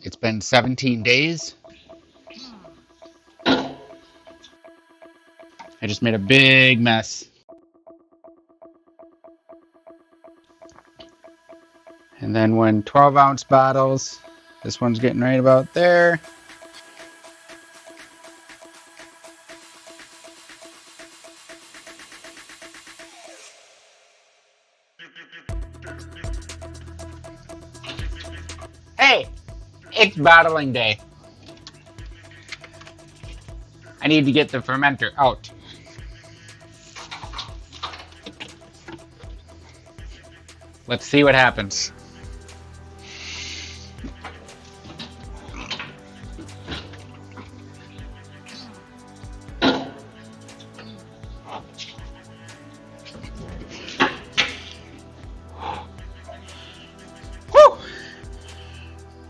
It's been 17 days. I just made a big mess. And then when 12-ounce bottles, this one's getting right about there. Hey, it's bottling day. I need to get the fermenter out. Let's see what happens. Whew.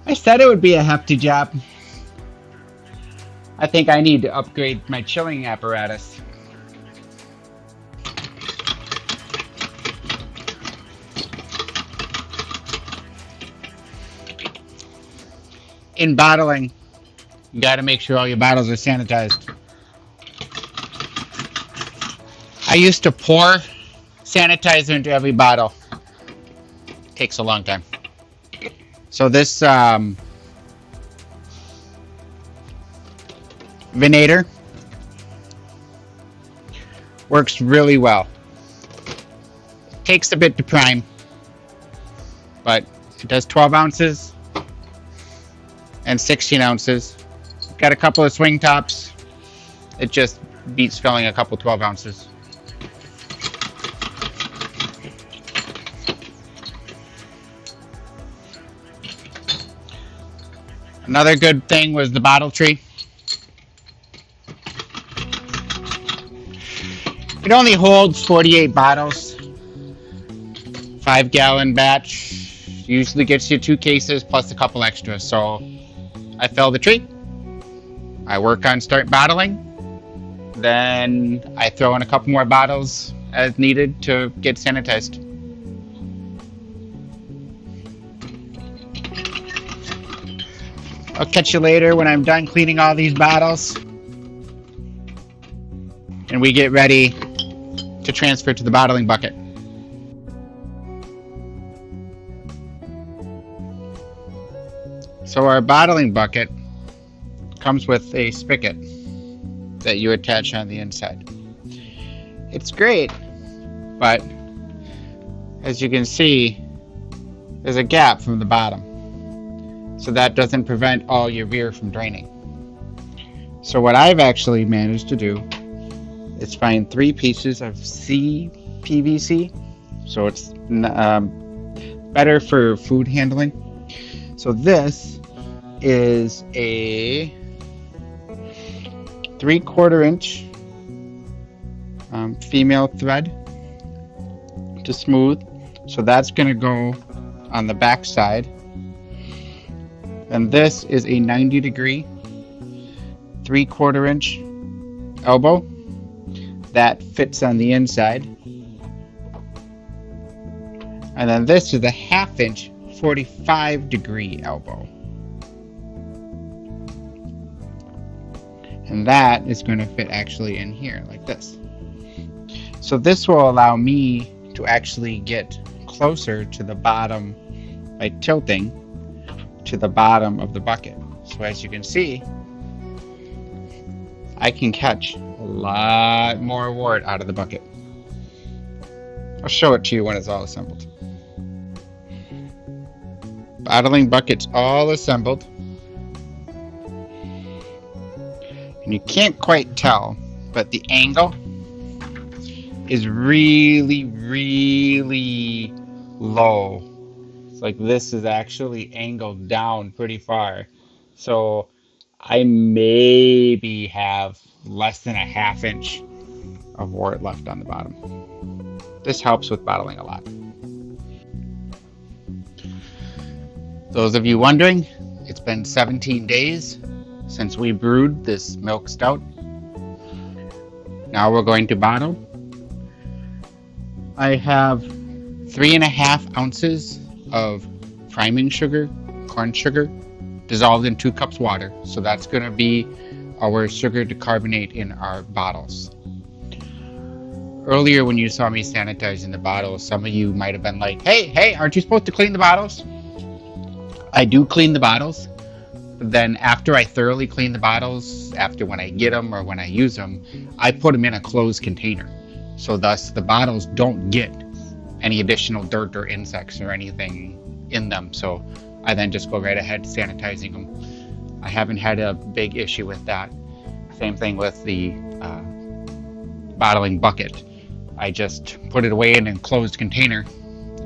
I said it would be a hefty job. I think I need to upgrade my chilling apparatus. In bottling, you got to make sure all your bottles are sanitized. I used to pour sanitizer into every bottle. It takes a long time. So this Venator works really well. It takes a bit to prime, but it does 12 ounces and 16 ounces. Got a couple of swing tops. It just beats filling a couple 12 ounces. Another good thing was the bottle tree. It only holds 48 bottles. 5-gallon batch. Usually gets you 2 cases plus a couple extras. So I fill the tree. I work on start bottling. Then I throw in a couple more bottles as needed to get sanitized. I'll catch you later when I'm done cleaning all these bottles and we get ready to transfer to the bottling bucket. So our bottling bucket comes with a spigot that you attach on the inside. It's great, but as you can see, there's a gap from the bottom. So that doesn't prevent all your beer from draining. So what I've actually managed to do is find 3 pieces of CPVC. So it's better for food handling. So this is a 3/4 inch female thread to smooth. So that's going to go on the back side. And this is a 90-degree 3/4 inch elbow that fits on the inside. And then this is a 1/2 inch 45-degree elbow. And that is going to fit actually in here like this. So this will allow me to actually get closer to the bottom by tilting to the bottom of the bucket. So as you can see, I can catch a lot more wort out of the bucket. I'll show it to you when it's all assembled. Bottling bucket's all assembled. And you can't quite tell, but the angle is really, really low. It's like this is actually angled down pretty far. So I maybe have less than a 1/2 inch of wort left on the bottom. This helps with bottling a lot. Those of you wondering, it's been 17 days since we brewed this milk stout. Now we're going to bottle. I have 3.5 ounces of priming sugar, corn sugar, dissolved in 2 cups water. So that's going to be our sugar to carbonate in our bottles. Earlier when you saw me sanitizing the bottles, some of you might have been like, hey, aren't you supposed to clean the bottles? I do clean the bottles. Then after I thoroughly clean the bottles, after when I get them or when I use them, I put them in a closed container. So thus the bottles don't get any additional dirt or insects or anything in them. So I then just go right ahead sanitizing them. I haven't had a big issue with that. Same thing with the bottling bucket. I just put it away in a closed container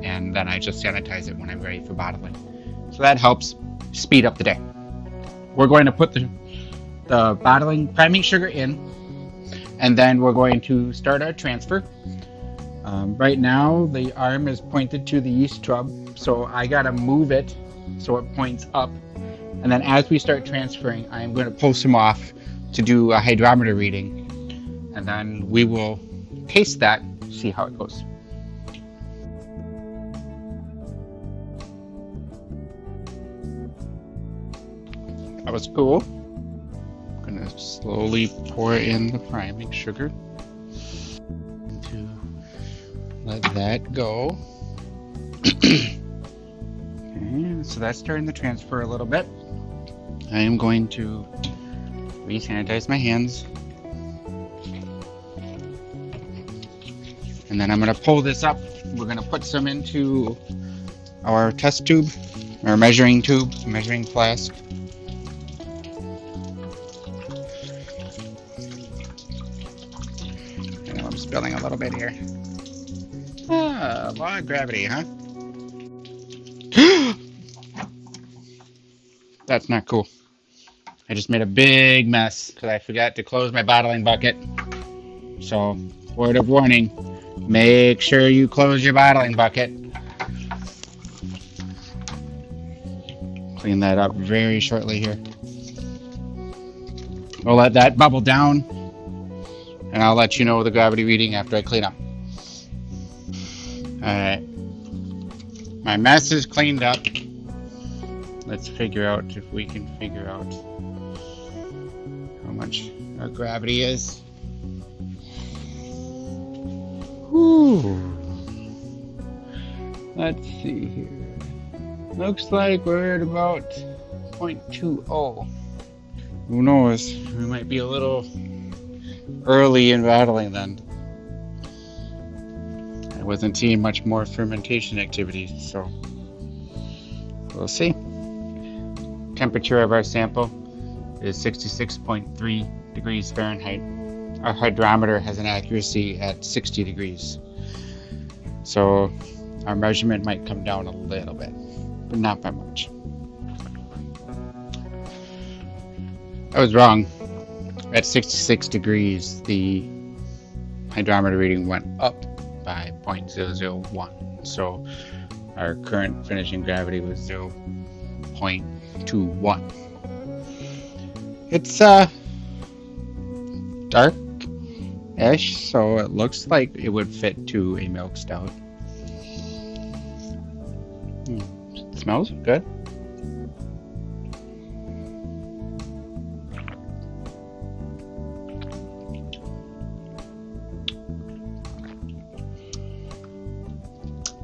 and then I just sanitize it when I'm ready for bottling. So that helps speed up the day. We're going to put the priming sugar in, and then we're going to start our transfer. Right now the arm is pointed to the yeast tub, so I gotta move it so it points up. And then as we start transferring, I'm going to pull some off to do a hydrometer reading, and then we will taste that, see how it goes. That was cool. I'm going to slowly pour in the priming sugar to let that go. Okay, so that's starting to transfer a little bit. I am going to re-sanitize my hands. And then I'm going to pull this up. We're going to put some into our test tube, our measuring tube, measuring flask. I know I'm spilling a little bit here. Ah, law of gravity, huh? That's not cool. I just made a big mess because I forgot to close my bottling bucket. So, word of warning, make sure you close your bottling bucket. Clean that up very shortly here. We'll let that bubble down, and I'll let you know the gravity reading after I clean up. Alright, my mess is cleaned up. Let's figure out if we can figure out how much our gravity is. Whew. Let's see here. Looks like we're at about 0.20. Who knows? We might be a little early in battling then. I wasn't seeing much more fermentation activity, so we'll see. Temperature of our sample is 66.3 degrees Fahrenheit. Our hydrometer has an accuracy at 60 degrees. So our measurement might come down a little bit, but not by much. I was wrong. At 66 degrees, the hydrometer reading went up by 0.001. So our current finishing gravity was 0.21. It's dark-ish, so it looks like it would fit to a milk stout. It smells good.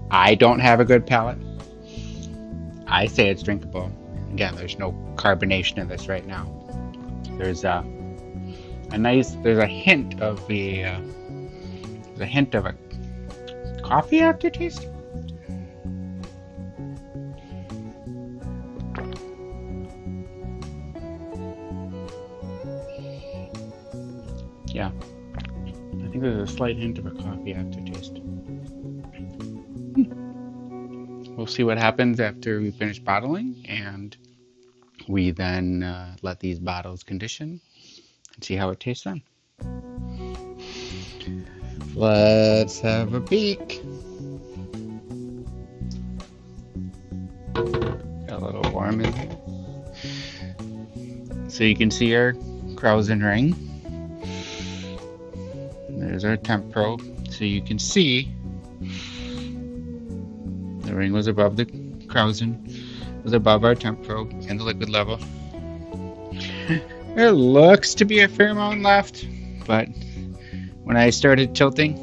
I don't have a good palate. I say it's drinkable. Again, there's no carbonation in this right now. There's a hint of a coffee aftertaste. Yeah, I think there's a slight hint of a coffee aftertaste. We'll see what happens after we finish bottling, and we then let these bottles condition and see how it tastes then. Let's have a peek. Got a little warm in here. So you can see our Krausen ring. There's our temp probe. So you can see the ring was above the Krausen. was above our temp probe and the liquid level. There looks to be a fair amount left, but when I started tilting,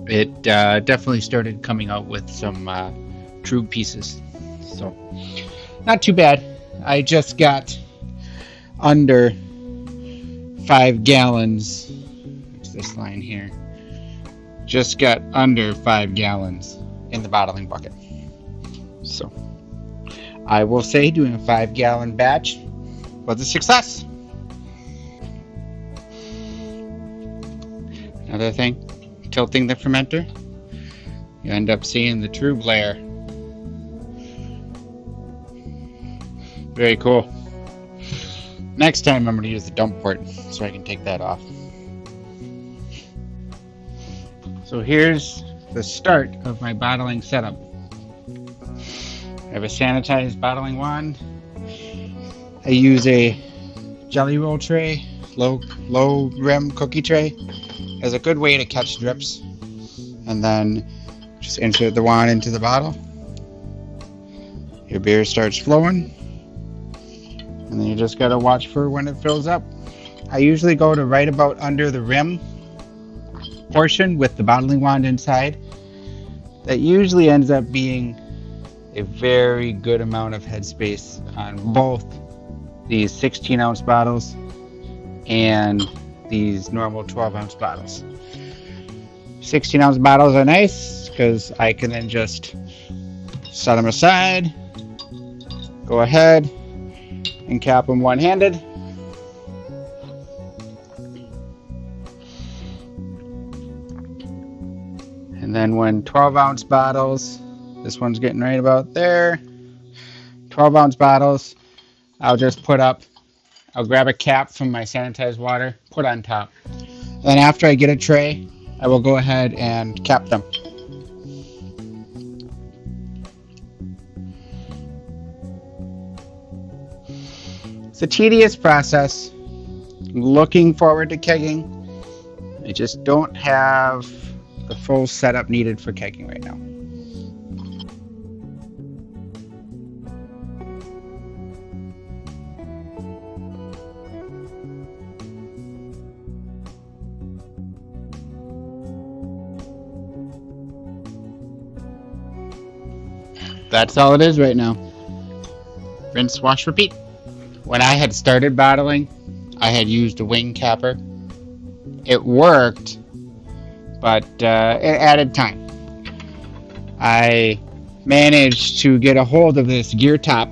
it definitely started coming out with some true pieces. So not too bad. I just got under 5 gallons. What's this line here? Just got under 5 gallons in the bottling bucket. So I will say doing a 5-gallon batch was a success. Another thing, tilting the fermenter, you end up seeing the tube layer. Very cool. Next time I'm going to use the dump port so I can take that off. So here's the start of my bottling setup. I have a sanitized bottling wand. I use a jelly roll tray, low rim cookie tray, as a good way to catch drips. And then just insert the wand into the bottle. Your beer starts flowing. And then you just gotta watch for when it fills up. I usually go to right about under the rim portion with the bottling wand inside. That usually ends up being a very good amount of headspace on both these 16-ounce bottles and these normal 12-ounce bottles. 16-ounce bottles are nice because I can then just set them aside, go ahead and cap them one-handed. And then when 12-ounce bottles, this one's getting right about there, 12-ounce bottles, I'll just I'll grab a cap from my sanitized water, put on top. And then after I get a tray, I will go ahead and cap them. It's a tedious process. I'm looking forward to kegging. I just don't have the full setup needed for kegging right now. That's all it is right now. Rinse, wash, repeat. When I had started bottling, I had used a wing capper. It worked, but it added time. I managed to get a hold of this gear top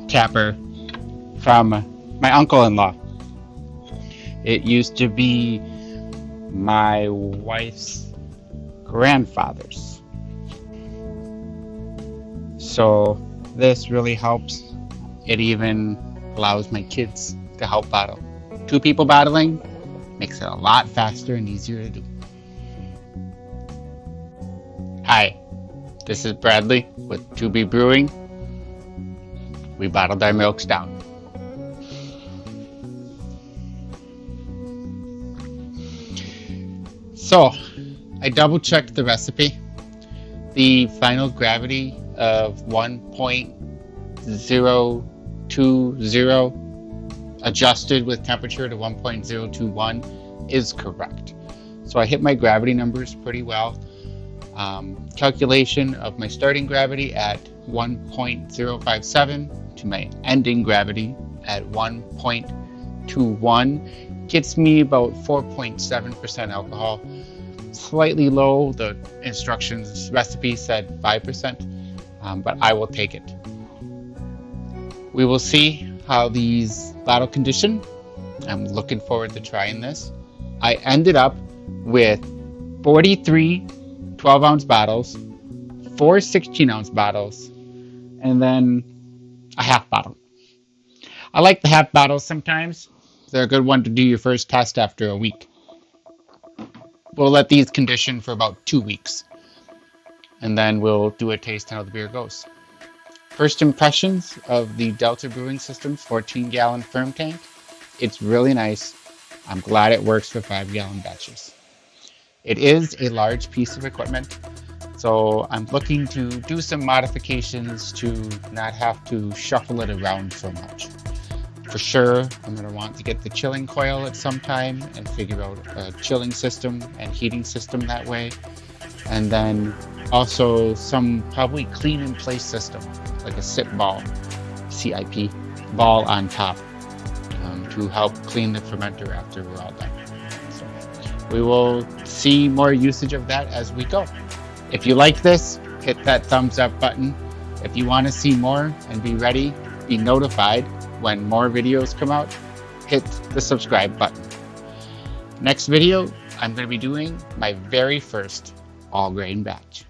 capper from my uncle-in-law. It used to be my wife's grandfather's. So this really helps. It even allows my kids to help bottle. 2 people bottling makes it a lot faster and easier to do. Hi, this is Bradley with 2B Brewing. We bottled our milk stout. So, I double checked the recipe. The final gravity of 1.020 adjusted with temperature to 1.021 is correct. So I hit my gravity numbers pretty well. Calculation of my starting gravity at 1.057 to my ending gravity at 1.21 gets me about 4.7% alcohol. Slightly low. The instructions recipe said 5%, but I will take it. We will see how these bottle condition. I'm looking forward to trying this. I ended up with 43 12-ounce bottles, 4 16-ounce bottles, and then a half bottle. I like the half bottles sometimes. They're a good one to do your first test after a week. We'll let these condition for about 2 weeks, and then we'll do a taste on how the beer goes. First impressions of the Delta Brewing System's 14-gallon FermTank. It's really nice. I'm glad it works for 5-gallon batches. It is a large piece of equipment, So I'm looking to do some modifications to not have to shuffle it around so much. For sure, I'm going to want to get the chilling coil at some time and figure out a chilling system and heating system that way. And then also some probably clean in place system, like a SIP ball, CIP ball on top, to help clean the fermenter after we're all done. So we will see more usage of that as we go. If you like this, hit that thumbs up button. If you want to see more and be ready, be notified when more videos come out, hit the subscribe button. Next video, I'm going to be doing my very first all grain batch.